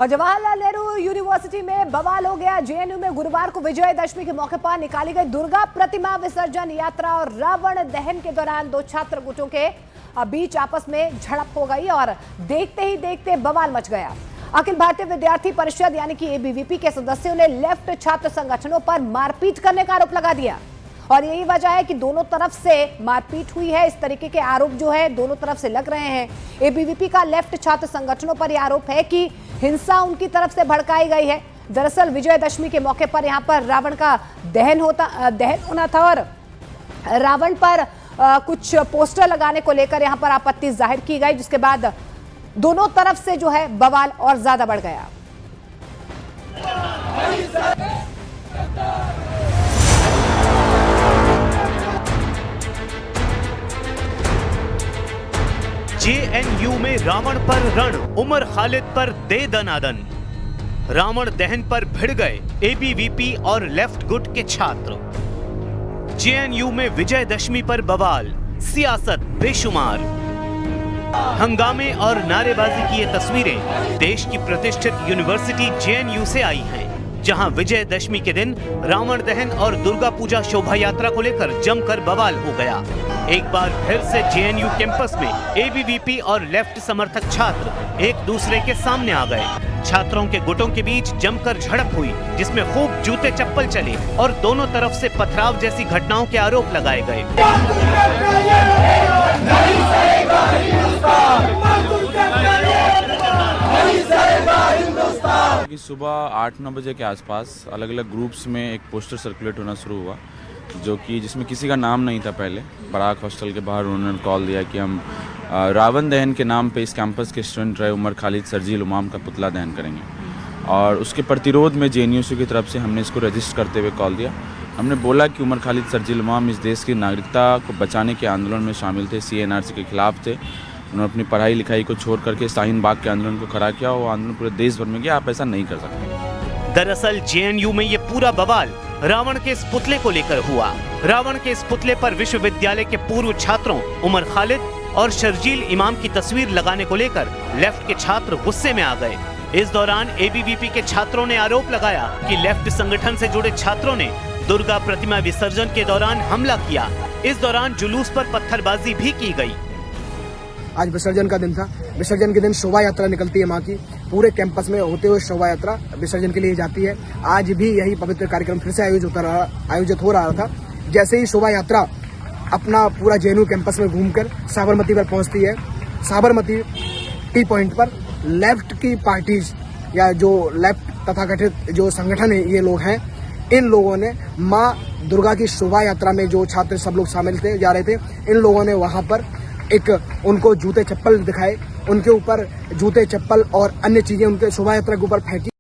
और जवाहरलाल नेहरू यूनिवर्सिटी में बवाल हो गया। जेएनयू में गुरुवार को विजयदशमी के मौके पर निकाली गई दुर्गा प्रतिमा विसर्जन यात्रा और रावण दहन के दौरान दो छात्र गुटों के बीच आपस में झड़प हो गई और देखते ही देखते बवाल मच गया। अखिल भारतीय विद्यार्थी परिषद यानी कि एबीवीपी के सदस्यों ने लेफ्ट छात्र संगठनों पर मारपीट करने का आरोप लगा दिया और यही वजह है कि दोनों तरफ से मारपीट हुई है। इस तरीके के आरोप जो है दोनों तरफ से लग रहे हैं। एबीवीपी का लेफ्ट छात्र संगठनों पर यह आरोप है कि हिंसा उनकी तरफ से भड़काई गई है। दरअसल विजयदशमी के मौके पर यहां पर रावण का दहन होना था और रावण पर कुछ पोस्टर लगाने को लेकर यहां पर आपत्ति जाहिर की गई, जिसके बाद दोनों तरफ से जो है बवाल और ज्यादा बढ़ गया। जेएनयू में रावण पर रण, उमर खालिद पर दे दनादन। रावण दहन पर भिड़ गए एबीवीपी और लेफ्ट गुट के छात्र। जेएनयू में विजयदशमी पर बवाल, सियासत बेशुमार। हंगामे और नारेबाजी की ये तस्वीरें देश की प्रतिष्ठित यूनिवर्सिटी जेएनयू से आई हैं, जहां विजयदशमी के दिन रावण दहन और दुर्गा पूजा शोभा यात्रा को लेकर जमकर बवाल हो गया। एक बार फिर से जेएनयू कैंपस में एबीवीपी और लेफ्ट समर्थक छात्र एक दूसरे के सामने आ गए। छात्रों के गुटों के बीच जमकर झड़प हुई, जिसमें खूब जूते चप्पल चले और दोनों तरफ से पथराव जैसी घटनाओं के आरोप लगाए गए। कि सुबह 8-9 बजे के आसपास अलग अलग ग्रुप्स में एक पोस्टर सर्कुलेट होना शुरू हुआ, जो कि जिसमें किसी का नाम नहीं था। पहले बराक हॉस्टल के बाहर उन्होंने कॉल दिया कि हम रावण दहन के नाम पे इस कैंपस के स्टूडेंट रहे उमर खालिद सरजील इमाम का पुतला दहन करेंगे, और उसके प्रतिरोध में जेएनयू की तरफ से हमने इसको रजिस्टर करते हुए कॉल दिया। हमने बोला कि उमर खालिद सरजील इमाम इस देश की नागरिकता को बचाने के आंदोलन में शामिल थे, सीएनआरसी के खिलाफ थे। उन्होंने अपनी पढ़ाई लिखाई को छोड़ करके शाहीन बाग के आंदोलन को खड़ा किया। वो आंदोलन पूरे देश भर में गया। आप ऐसा नहीं कर सकते। दरअसल जेएनयू में ये पूरा बवाल रावण के इस पुतले को लेकर हुआ। रावण के इस पुतले पर विश्वविद्यालय के पूर्व छात्रों उमर खालिद और शर्जील इमाम की तस्वीर लगाने को लेकर लेफ्ट के छात्र गुस्से में आ गए। इस दौरान एबीवीपी के छात्रों ने आरोप लगाया कि लेफ्ट संगठन से जुड़े छात्रों ने दुर्गा प्रतिमा विसर्जन के दौरान हमला किया। इस दौरान जुलूस पर पत्थरबाजी भी की गई। आज विसर्जन का दिन था। विसर्जन के दिन शोभा यात्रा निकलती है माँ की, पूरे कैंपस में होते हुए शोभा यात्रा विसर्जन के लिए जाती है। आज भी यही पवित्र कार्यक्रम फिर से आयोजित हो रहा था। जैसे ही शोभा यात्रा अपना पूरा जेएनयू कैंपस में घूमकर साबरमती पर पहुंचती है, साबरमती टी पॉइंट पर लेफ्ट की पार्टीज या जो लेफ्ट तथाकथित जो संगठन है ये लोग हैं, इन लोगों ने माँ दुर्गा की शोभा यात्रा में जो छात्र सब लोग शामिल थे जा रहे थे, इन लोगों ने वहां पर एक उनको जूते चप्पल दिखाए, उनके ऊपर जूते चप्पल और अन्य चीजें उनके शोभा यात्रा के ऊपर फेंकी।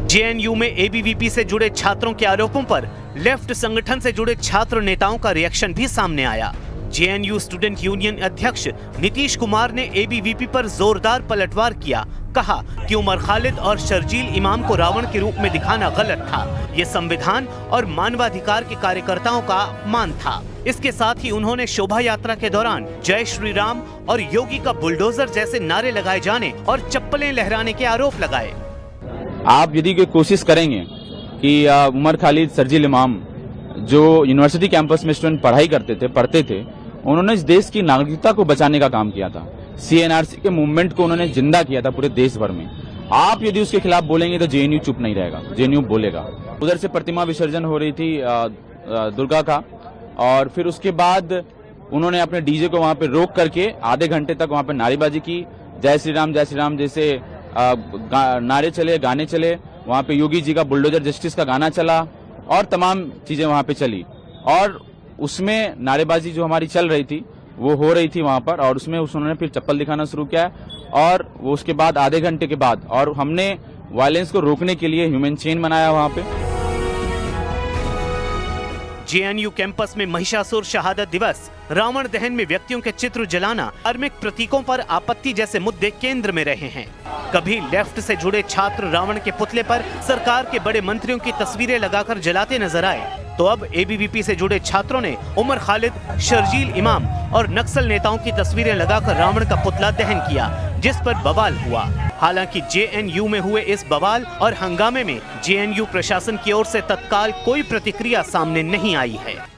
जेएनयू में एबीवीपी से जुड़े छात्रों के आरोपों पर लेफ्ट संगठन से जुड़े छात्र नेताओं का रिएक्शन भी सामने आया। जेएनयू स्टूडेंट यूनियन अध्यक्ष नीतीश कुमार ने एबीवीपी पर जोरदार पलटवार किया। कहा कि उमर खालिद और शर्जील इमाम को रावण के रूप में दिखाना गलत था। ये संविधान और मानवाधिकार के कार्यकर्ताओं का अपमान था। इसके साथ ही उन्होंने शोभा यात्रा के दौरान जय श्री राम और योगी का बुलडोजर जैसे नारे लगाए जाने और चप्पलें लहराने के आरोप लगाए। आप यदि कोई कोशिश करेंगे कि उमर खालिद सरजील इमाम जो यूनिवर्सिटी कैंपस में स्टूडेंट पढ़ते थे, उन्होंने इस देश की नागरिकता को बचाने का काम किया था। सीएनआरसी के मूवमेंट को उन्होंने जिंदा किया था पूरे देश भर में। आप यदि उसके खिलाफ बोलेंगे तो जेएनयू चुप नहीं रहेगा, जेएनयू बोलेगा। उधर से प्रतिमा विसर्जन हो रही थी दुर्गा का, और फिर उसके बाद उन्होंने अपने डीजे को वहां पे रोक करके आधे घंटे तक वहां पे नारेबाजी की। जय श्री राम जैसे नारे चले, गाने चले। वहां पे योगी जी का बुलडोजर जस्टिस का गाना चला और तमाम चीजें वहां पे चली, और उसमें नारेबाजी जो हमारी चल रही थी वो हो रही थी वहां पर, और उसमें उन्होंने फिर चप्पल दिखाना शुरू किया। और वो उसके बाद आधे घंटे के बाद, और हमने वायलेंस को रोकने के लिए ह्यूमन चेन बनाया वहां पे। जेएनयू कैंपस में महिषासुर शहादत दिवस, रावण दहन में व्यक्तियों के चित्र जलाना, धार्मिक प्रतीकों पर आपत्ति जैसे मुद्दे केंद्र में रहे हैं। कभी लेफ्ट से जुड़े छात्र रावण के पुतले पर सरकार के बड़े मंत्रियों की तस्वीरें लगाकर जलाते नजर आए, तो अब एबीवीपी से जुड़े छात्रों ने उमर खालिद, शर्जील इमाम और नक्सल नेताओं की तस्वीरें लगाकर रावण का पुतला दहन किया, जिस पर बवाल हुआ। हालांकि जेएनयू में हुए इस बवाल और हंगामे में जेएनयू प्रशासन की ओर से तत्काल कोई प्रतिक्रिया सामने नहीं आई है।